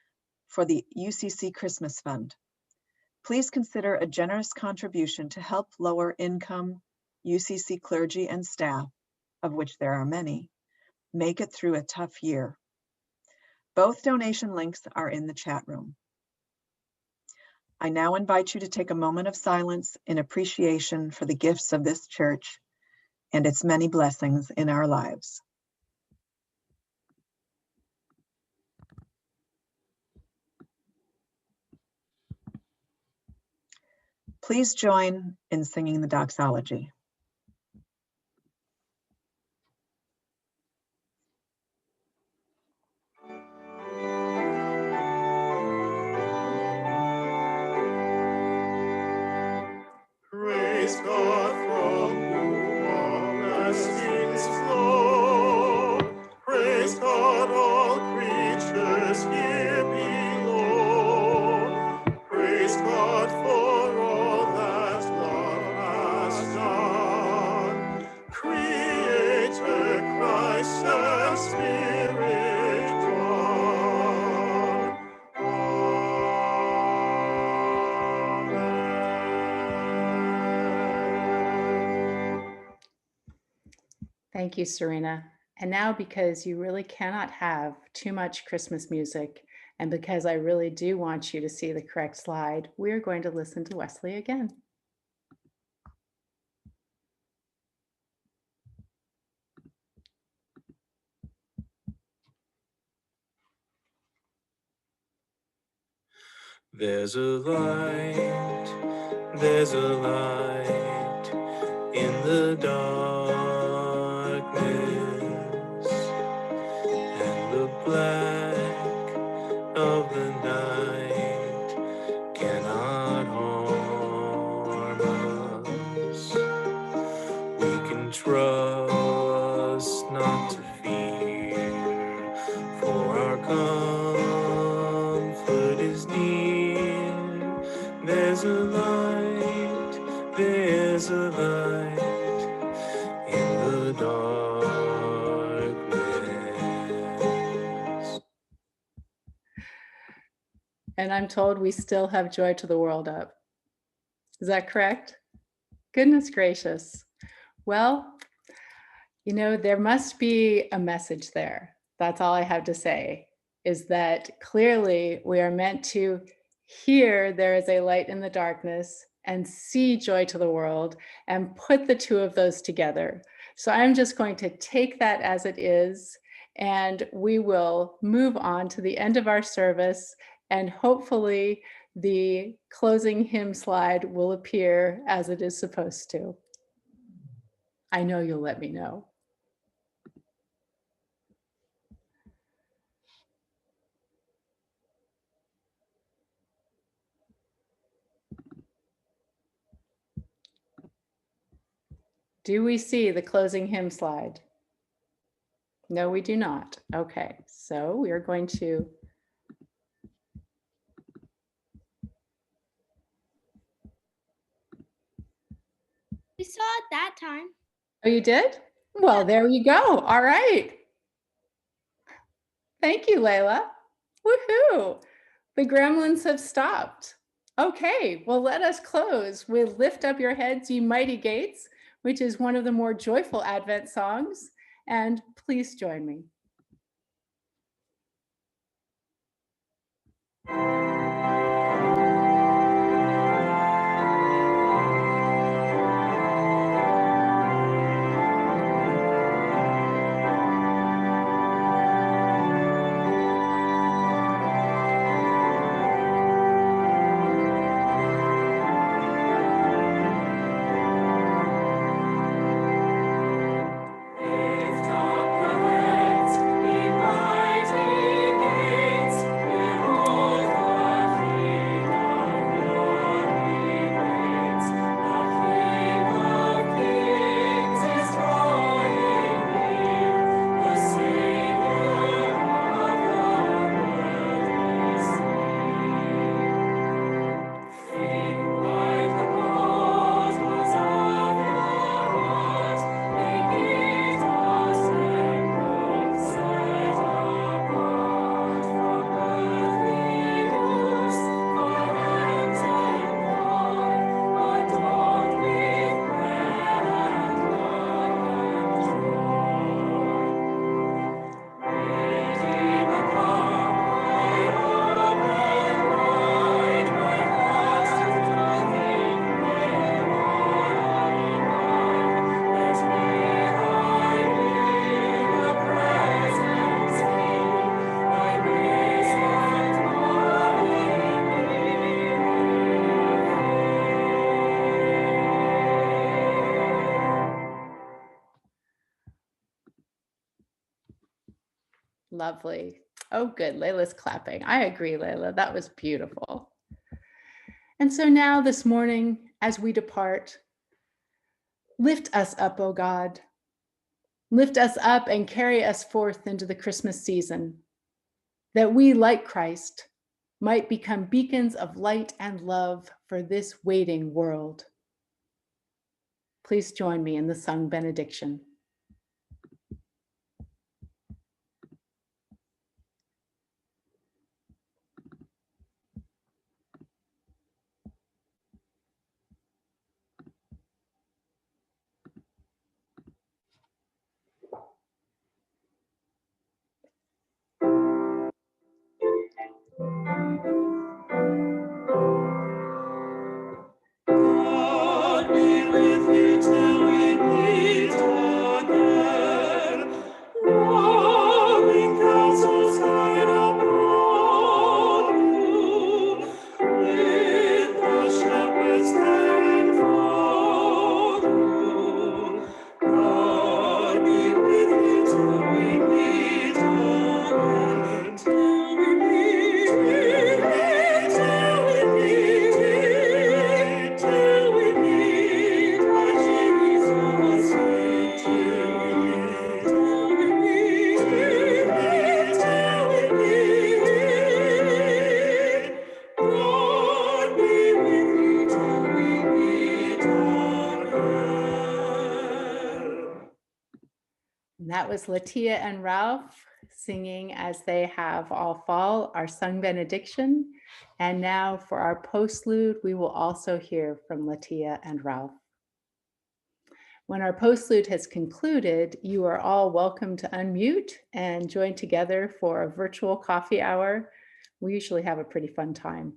for the UCC Christmas Fund. Please consider a generous contribution to help lower income UCC clergy and staff, of which there are many, make it through a tough year. Both donation links are in the chat room. I now invite you to take a moment of silence in appreciation for the gifts of this church and its many blessings in our lives. Please join in singing the doxology.
Praise God from whom all blessings flow. Praise God, all creatures here below. Praise God for all that love has done. Creator, Christ and Spirit one.
Thank you, Serena. And now, because you really cannot have too much Christmas music, and because I really do want you to see the correct slide, we're going to listen to Wesley again.
There's a light in in the darkness and the black of the night cannot harm us. We can trust not to fear, for our comfort is near. There's a light, there's a light in the darkness.
And I'm told we still have Joy to the World up. Is that correct? Goodness gracious. Well, you know, there must be a message there. That's all I have to say, is that clearly we are meant to hear there is a light in the darkness and see joy to the world and put the two of those together. So I'm just going to take that as it is, and we will move on to the end of our service, and hopefully the closing hymn slide will appear as it is supposed to. I know you'll let me know. Do we see the closing hymn slide? No, we do not. Okay, so we are going to
We saw it that time.
Oh, you did? Well, there you go. All right. Thank you, Layla. Woohoo! The gremlins have stopped. Okay, well, let us close with Lift Up Your Heads, Ye Mighty Gates, which is one of the more joyful Advent songs. And please join me. Lovely. Oh, good. Layla's clapping. I agree, Layla. That was beautiful. And so now this morning, as we depart, lift us up, O God. Lift us up and carry us forth into the Christmas season, that we, like Christ, might become beacons of light and love for this waiting world. Please join me in the sung benediction.
God be with you till we meet again. Loving counsels guide upon you. With the shepherds there and for you.
that was Latia and Ralph singing As They Have All Fall, our sung benediction. And now for our postlude, we will also hear from Latia and Ralph. When our postlude has concluded, you are all welcome to unmute and join together for a virtual coffee hour. We usually have a pretty fun time.